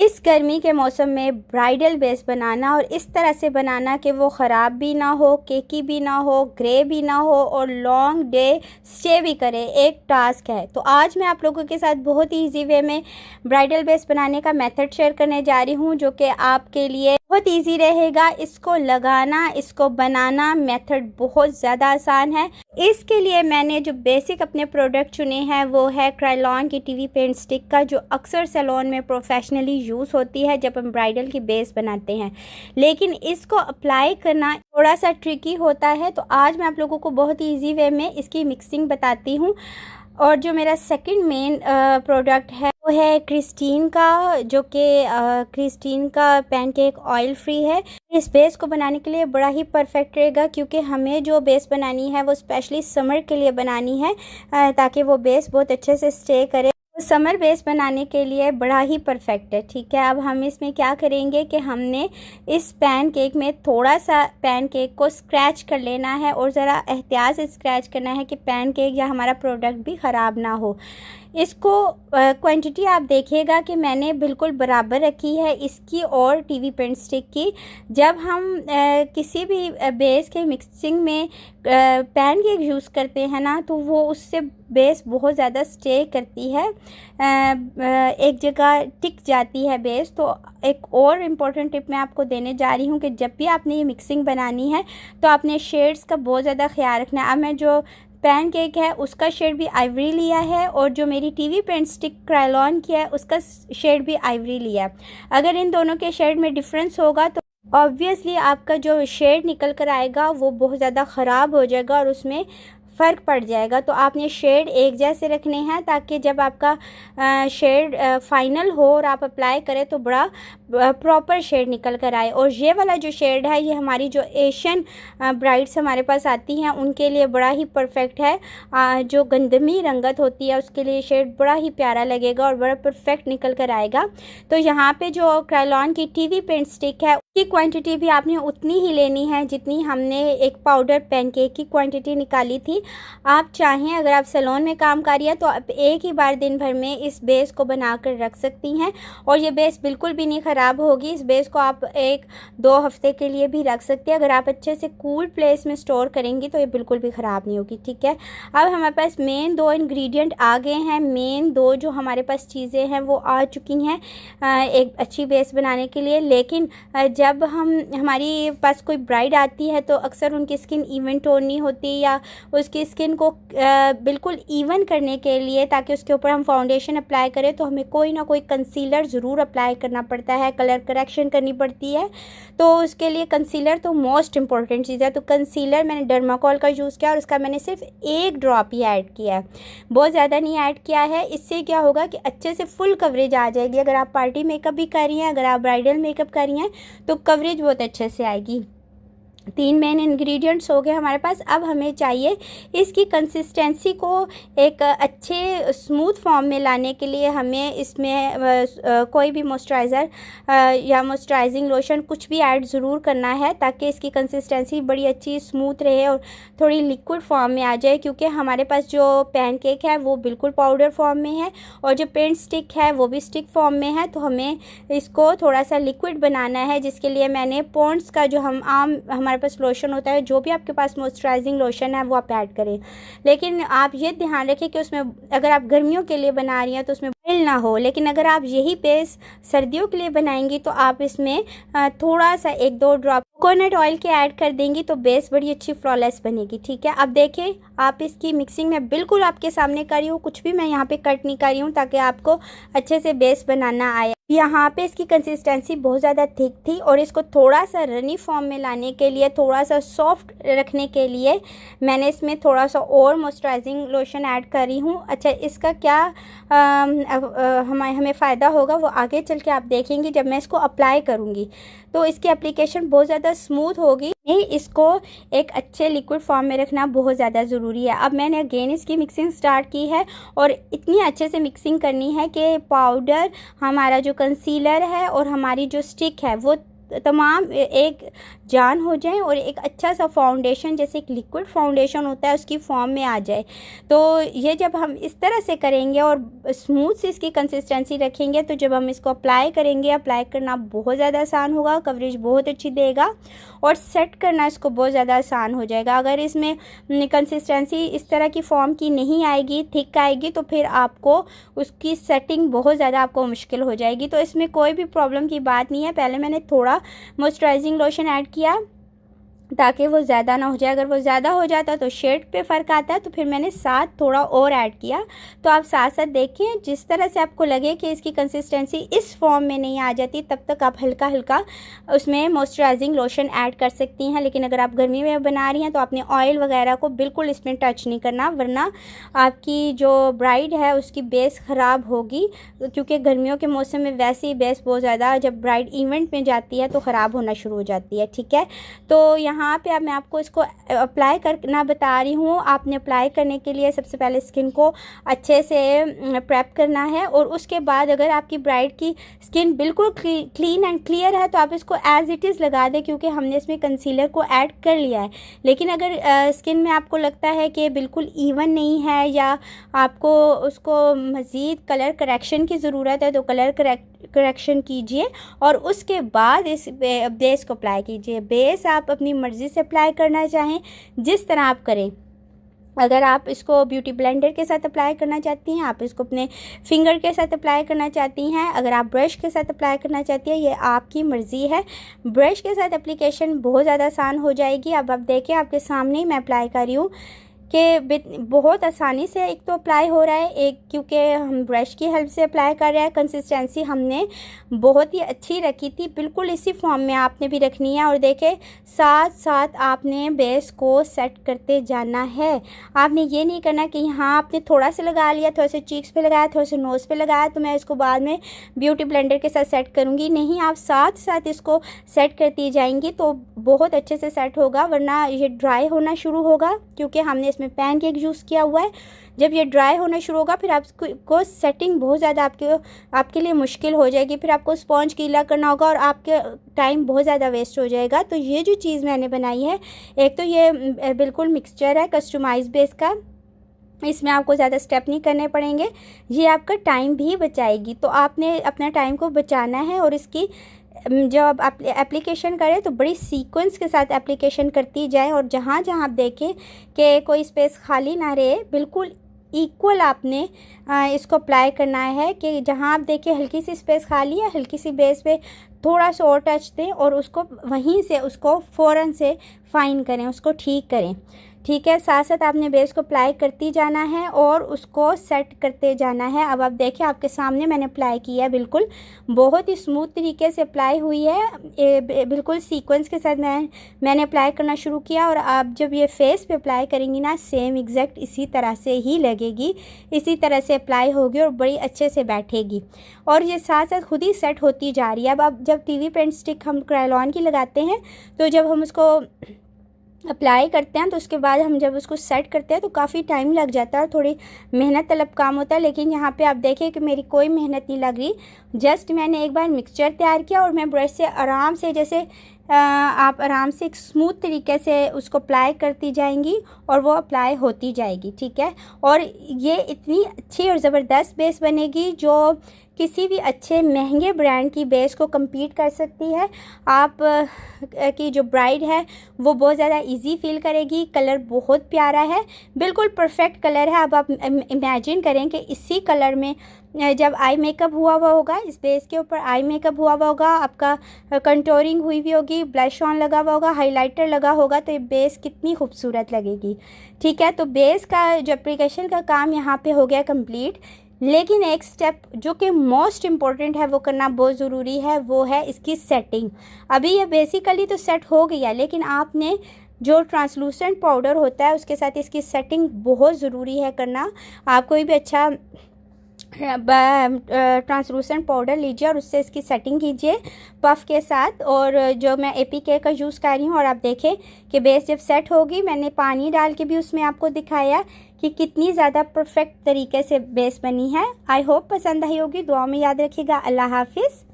इस गर्मी के मौसम में ब्राइडल बेस बनाना और इस तरह से बनाना कि वो ख़राब भी ना हो, केकी भी ना हो, ग्रे भी ना हो और लॉन्ग डे स्टे भी करे, एक टास्क है। तो आज मैं आप लोगों के साथ बहुत ही ईजी वे में ब्राइडल बेस बनाने का मेथड शेयर करने जा रही हूँ, जो कि आपके लिए बहुत ईजी रहेगा। इसको लगाना, इसको बनाना मेथड बहुत ज़्यादा आसान है। इसके लिए मैंने जो बेसिक अपने प्रोडक्ट चुने हैं वो है क्रायोलॉन की टीवी पेंट स्टिक का, जो अक्सर सैलून में प्रोफेशनली यूज़ होती है जब हम ब्राइडल की बेस बनाते हैं, लेकिन इसको अप्लाई करना थोड़ा सा ट्रिकी होता है। तो आज मैं आप लोगों को बहुत ही ईजी वे में इसकी मिक्सिंग बताती हूँ। और जो मेरा सेकंड मेन प्रोडक्ट है वो है क्रिस्टीन का, जो कि क्रिस्टीन का पैनकेक ऑयल फ्री है। इस बेस को बनाने के लिए बड़ा ही परफेक्ट रहेगा, क्योंकि हमें जो बेस बनानी है वो स्पेशली समर के लिए बनानी है, ताकि वो बेस बहुत अच्छे से स्टे करे। समर बेस बनाने के लिए बड़ा ही परफेक्ट है। ठीक है, अब हम इसमें क्या करेंगे कि हमने इस पैनकेक में थोड़ा सा पैनकेक को स्क्रैच कर लेना है और ज़रा एहतियात से स्क्रैच करना है कि पैनकेक या हमारा प्रोडक्ट भी ख़राब ना हो। इसको क्वांटिटी आप देखिएगा कि मैंने बिल्कुल बराबर रखी है इसकी और टीवी पेंट स्टिक की। जब हम किसी भी बेस के मिक्सिंग में पैनकेक यूज़ करते हैं ना, तो वो उससे बेस बहुत ज़्यादा स्टे करती है, एक जगह टिक जाती है बेस। तो एक और इम्पॉर्टेंट टिप मैं आपको देने जा रही हूँ कि जब भी आपने ये मिक्सिंग बनानी है तो आपने शेड्स का बहुत ज़्यादा ख्याल रखना है। अब मैं जो पैनकेक है उसका शेड भी आइवरी लिया है और जो मेरी टीवी पेंट स्टिक क्रायोलॉन की है उसका शेड भी आइवरी लिया है। अगर इन दोनों के शेड में डिफरेंस होगा तो ऑब्वियसली आपका जो शेड निकल कर आएगा वो बहुत ज़्यादा ख़राब हो जाएगा और उसमें फ़र्क पड़ जाएगा। तो आपने शेड एक जैसे रखने हैं ताकि जब आपका शेड फाइनल हो और आप अप्लाई करें तो बड़ा प्रॉपर शेड निकल कर आए। और ये वाला जो शेड है ये हमारी जो एशियन ब्राइड्स हमारे पास आती हैं उनके लिए बड़ा ही परफेक्ट है। जो गंदमी रंगत होती है उसके लिए शेड बड़ा ही प्यारा लगेगा और बड़ा परफेक्ट निकल कर आएगा। तो यहाँ पे जो क्रायोलॉन की टीवी पेंट स्टिक है उसकी क्वांटिटी भी आपने उतनी ही लेनी है जितनी हमने एक पाउडर पैनकेक की क्वांटिटी निकाली थी। आप चाहें, अगर आप सैलून में काम कर रही हैं तो आप एक ही बार दिन भर में इस बेस को बना कर रख सकती हैं और ये बेस बिल्कुल भी नहीं ख़राब होगी। इस बेस को आप 1-2 हफ्ते के लिए भी रख सकते हैं। अगर आप अच्छे से कूल प्लेस में स्टोर करेंगी तो ये बिल्कुल भी ख़राब नहीं होगी। ठीक है, अब हमारे पास मेन 2 इंग्रेडिएंट आ गए हैं। मेन 2 जो हमारे पास चीज़ें हैं वो आ चुकी हैं एक अच्छी बेस बनाने के लिए। लेकिन जब हमारी पास कोई ब्राइड आती है तो अक्सर उनकी स्किन इवन टोन नहीं होती, या उसकी स्किन को बिल्कुल इवन करने के लिए ताकि उसके ऊपर हम फाउंडेशन अप्लाई करें तो हमें कोई ना कोई कंसीलर ज़रूर अप्लाई करना पड़ता है, कलर करेक्शन करनी पड़ती है। तो उसके लिए कंसीलर तो मोस्ट इम्पॉर्टेंट चीज़ है। तो कंसीलर मैंने डर्माकोल का यूज़ किया और उसका मैंने सिर्फ 1 ड्रॉप ही ऐड किया है, बहुत ज़्यादा नहीं ऐड किया है। इससे क्या होगा कि अच्छे से फुल कवरेज आ जाएगी। अगर आप पार्टी मेकअप भी कर रही हैं, अगर आप ब्राइडल मेकअप कर रही हैं तो कवरेज बहुत अच्छे से आएगी। 3 मेन इंग्रेडिएंट्स हो गए हमारे पास। अब हमें चाहिए इसकी कंसिस्टेंसी को एक अच्छे स्मूथ फॉर्म में लाने के लिए हमें इसमें कोई भी मॉइस्चराइज़र या मॉइस्चराइजिंग लोशन कुछ भी ऐड ज़रूर करना है ताकि इसकी कंसिस्टेंसी बड़ी अच्छी स्मूथ रहे और थोड़ी लिक्विड फॉर्म में आ जाए, क्योंकि हमारे पास जो पैनकेक है वो बिल्कुल पाउडर फॉर्म में है और जो पेंट स्टिक है वो भी स्टिक फॉर्म में है। तो हमें इसको थोड़ा सा लिक्विड बनाना है, जिसके लिए मैंने पॉन्ड्स का जो हमारे पास लोशन होता है, जो भी आपके पास मॉइस्चराइजिंग लोशन है वो आप ऐड करें। लेकिन आप ये ध्यान रखें कि उसमें अगर आप गर्मियों के लिए बना रही हैं तो उसमें ऑयल ना हो, लेकिन अगर आप यही बेस सर्दियों के लिए बनाएंगी तो आप इसमें थोड़ा सा 1-2 ड्रॉप कोकोनट ऑयल के ऐड कर देंगी तो बेस बड़ी अच्छी फ्लॉलेस बनेगी। ठीक है, अब देखिए आप इसकी मिक्सिंग में बिल्कुल आपके सामने कर रही हूँ, कुछ भी मैं यहाँ पे कट नहीं कर रही हूँ ताकि आपको अच्छे से बेस बनाना आए। यहाँ पे इसकी कंसिस्टेंसी बहुत ज़्यादा थिक थी और इसको थोड़ा सा रनी फॉर्म में लाने के लिए, थोड़ा सा सॉफ्ट रखने के लिए मैंने इसमें थोड़ा सा और मॉइस्चराइजिंग लोशन ऐड कर रही हूँ। अच्छा, इसका क्या हमें फ़ायदा होगा वो आगे चल के आप देखेंगे जब मैं इसको अप्लाई करूँगी। तो इसकी एप्लीकेशन बहुत ज़्यादा स्मूथ होगी। इसको एक अच्छे लिक्विड फॉर्म में रखना बहुत ज़्यादा ज़रूरी है। अब मैंने अगेन इसकी मिक्सिंग स्टार्ट की है और इतनी अच्छे से मिक्सिंग करनी है कि पाउडर, हमारा जो कंसीलर है और हमारी जो स्टिक है वो तमाम एक जान हो जाए और एक अच्छा सा फाउंडेशन, जैसे एक लिक्विड फाउंडेशन होता है, उसकी फॉर्म में आ जाए। तो ये जब हम इस तरह से करेंगे और स्मूथ से इसकी कंसिस्टेंसी रखेंगे, तो जब हम इसको अप्लाई करेंगे, अप्लाई करना बहुत ज़्यादा आसान होगा, कवरेज बहुत अच्छी देगा और सेट करना इसको बहुत ज़्यादा आसान हो जाएगा। अगर इसमें कंसिस्टेंसी इस तरह की फॉर्म की नहीं आएगी, थिक आएगी, तो फिर आपको उसकी सेटिंग बहुत ज़्यादा आपको मुश्किल हो जाएगी। तो इसमें कोई भी प्रॉब्लम की बात नहीं है। पहले मैंने थोड़ा मॉइस्चराइजिंग लोशन ऐड किया ताकि वो ज़्यादा ना हो जाए। अगर वो ज़्यादा हो जाता तो शेड पे फ़र्क आता है, तो फिर मैंने साथ थोड़ा और ऐड किया। तो आप साथ साथ देखें, जिस तरह से आपको लगे कि इसकी कंसिस्टेंसी इस फॉर्म में नहीं आ जाती, तब तक आप हल्का हल्का उसमें मॉइस्चराइजिंग लोशन ऐड कर सकती हैं। लेकिन अगर आप गर्मी में बना रही हैं तो आपने ऑयल वगैरह को बिल्कुल इसमें टच नहीं करना, वरना आपकी जो ब्राइड है उसकी बेस ख़राब होगी। क्योंकि गर्मियों के मौसम में वैसे ही बेस बहुत ज़्यादा, जब ब्राइड इवेंट में जाती है तो ख़राब होना शुरू हो जाती है। ठीक है, तो यहाँ पे अब मैं आपको इसको अप्लाई करना बता रही हूँ। आपने अप्लाई करने के लिए सबसे पहले स्किन को अच्छे से प्रेप करना है, और उसके बाद अगर आपकी ब्राइड की स्किन बिल्कुल क्लीन एंड क्लियर है तो आप इसको एज इट इज़ लगा दें, क्योंकि हमने इसमें कंसीलर को ऐड कर लिया है। लेकिन अगर स्किन में आपको लगता है कि बिल्कुल इवन नहीं है या आपको उसको मज़ीद कलर करेक्शन की ज़रूरत है, तो कलर करेक्शन कीजिए और उसके बाद इस बेस को अप्लाई कीजिए। बेस आप अपनी मर्ज़ी से अप्लाई करना चाहें, जिस तरह आप करें। अगर आप इसको ब्यूटी ब्लेंडर के साथ अप्लाई करना चाहती हैं, आप इसको अपने फिंगर के साथ अप्लाई करना चाहती हैं, अगर आप ब्रश के साथ अप्लाई करना चाहती हैं, ये आपकी मर्ज़ी है। ब्रश के साथ एप्लीकेशन बहुत ज़्यादा आसान हो जाएगी। अब आप देखिए, आपके सामने ही मैं अप्लाई कर रही हूँ कि बहुत आसानी से एक तो अप्लाई हो रहा है, एक क्योंकि हम ब्रश की हेल्प से अप्लाई कर रहे हैं। कंसिस्टेंसी हमने बहुत ही अच्छी रखी थी, बिल्कुल इसी फॉर्म में आपने भी रखनी है। और देखें, साथ साथ आपने बेस को सेट करते जाना है। आपने ये नहीं करना कि यहाँ आपने थोड़ा सा लगा लिया, थोड़ा सा चीक्स पे लगाया, थोड़ा सा नोज़ पे लगाया, तो मैं इसको बाद में ब्यूटी ब्लेंडर के साथ सेट करूँगी। नहीं, आप साथ साथ इसको सेट करती जाएंगी तो बहुत अच्छे से सेट होगा, वरना ये ड्राई होना शुरू होगा, क्योंकि हमने इसमें पैनकेक यूज़ किया हुआ है। जब ये ड्राई होना शुरू होगा, फिर आपको सेटिंग बहुत ज़्यादा आपके लिए मुश्किल हो जाएगी। फिर आपको स्पॉन्ज गीला करना होगा और आपके टाइम बहुत ज़्यादा वेस्ट हो जाएगा। तो ये जो चीज़ मैंने बनाई है, एक तो ये बिल्कुल मिक्सचर है कस्टमाइज बेस का, इसमें आपको ज़्यादा स्टेप नहीं करने पड़ेंगे, ये आपका टाइम भी बचाएगी। तो आपने अपना टाइम को बचाना है और इसकी जब आप एप्लीकेशन करें तो बड़ी सीक्वेंस के साथ एप्लीकेशन करती जाए, और जहाँ जहाँ आप देखें कि कोई स्पेस खाली ना रहे, बिल्कुल इक्वल आपने इसको अप्लाई करना है। कि जहाँ आप देखें हल्की सी स्पेस खाली है, हल्की सी बेस पे थोड़ा सा और टच दें और उसको वहीं से उसको फ़ौरन से फाइन करें, उसको ठीक करें। ठीक है, साथ साथ आपने बेस को अप्लाई करती जाना है और उसको सेट करते जाना है। अब आप देखिए, आपके सामने मैंने अप्लाई किया है, बिल्कुल बहुत ही स्मूथ तरीके से अप्लाई हुई है। बिल्कुल सीक्वेंस के साथ मैंने अप्लाई करना शुरू किया, और आप जब ये फेस पे अप्लाई करेंगी ना, सेम एग्जैक्ट इसी तरह से ही लगेगी, इसी तरह से अप्लाई होगी और बड़ी अच्छे से बैठेगी। और ये साथ साथ खुद ही सेट होती जा रही है। अब आप जब टीवी पेंट स्टिक हम क्रायलॉन की लगाते हैं, तो जब हम उसको अप्लाई करते हैं तो उसके बाद हम जब उसको सेट करते हैं तो काफ़ी टाइम लग जाता है और थोड़ी मेहनत तलब काम होता है। लेकिन यहाँ पे आप देखें कि मेरी कोई मेहनत नहीं लग रही, जस्ट मैंने एक बार मिक्सचर तैयार किया और मैं ब्रश से आराम से, जैसे आप आराम से एक स्मूथ तरीके से उसको अप्लाई करती जाएंगी और वो अप्लाई होती जाएगी। ठीक है, और ये इतनी अच्छी और ज़बरदस्त बेस बनेगी जो किसी भी अच्छे महंगे ब्रांड की बेस को compete कर सकती है। आप की जो ब्राइड है वो बहुत ज़्यादा इजी फील करेगी। कलर बहुत प्यारा है, बिल्कुल परफेक्ट कलर है। अब आप इमेजिन करें कि इसी कलर में जब आई मेकअप हुआ हुआ होगा, इस बेस के ऊपर आई मेकअप हुआ हुआ होगा, आपका कंटूरिंग हुई हुई होगी, ब्लश ऑन लगा हुआ होगा, हाइलाइटर लगा होगा, तो ये बेस कितनी खूबसूरत लगेगी। ठीक है, तो बेस का जो एप्लीकेशन का काम यहाँ पे हो गया कंप्लीट। लेकिन एक स्टेप जो कि मोस्ट इम्पॉर्टेंट है वो करना बहुत ज़रूरी है, वो है इसकी सेटिंग। अभी ये बेसिकली तो सेट हो गई है, लेकिन आपने जो ट्रांसलूसेंट पाउडर होता है उसके साथ इसकी सेटिंग बहुत ज़रूरी है करना। आप कोई भी अच्छा ट्रांसलूसेंट पाउडर लीजिए और उससे इसकी सेटिंग कीजिए पफ के साथ। और जो मैं APK का यूज़ कर रही हूँ, और आप देखें कि बेस जब सेट होगी, मैंने पानी डाल के भी उसमें आपको दिखाया कि कितनी ज़्यादा परफेक्ट तरीके से बेस बनी है। आई होप पसंद आई होगी। दुआ में याद रखिएगा। अल्लाह हाफिज़।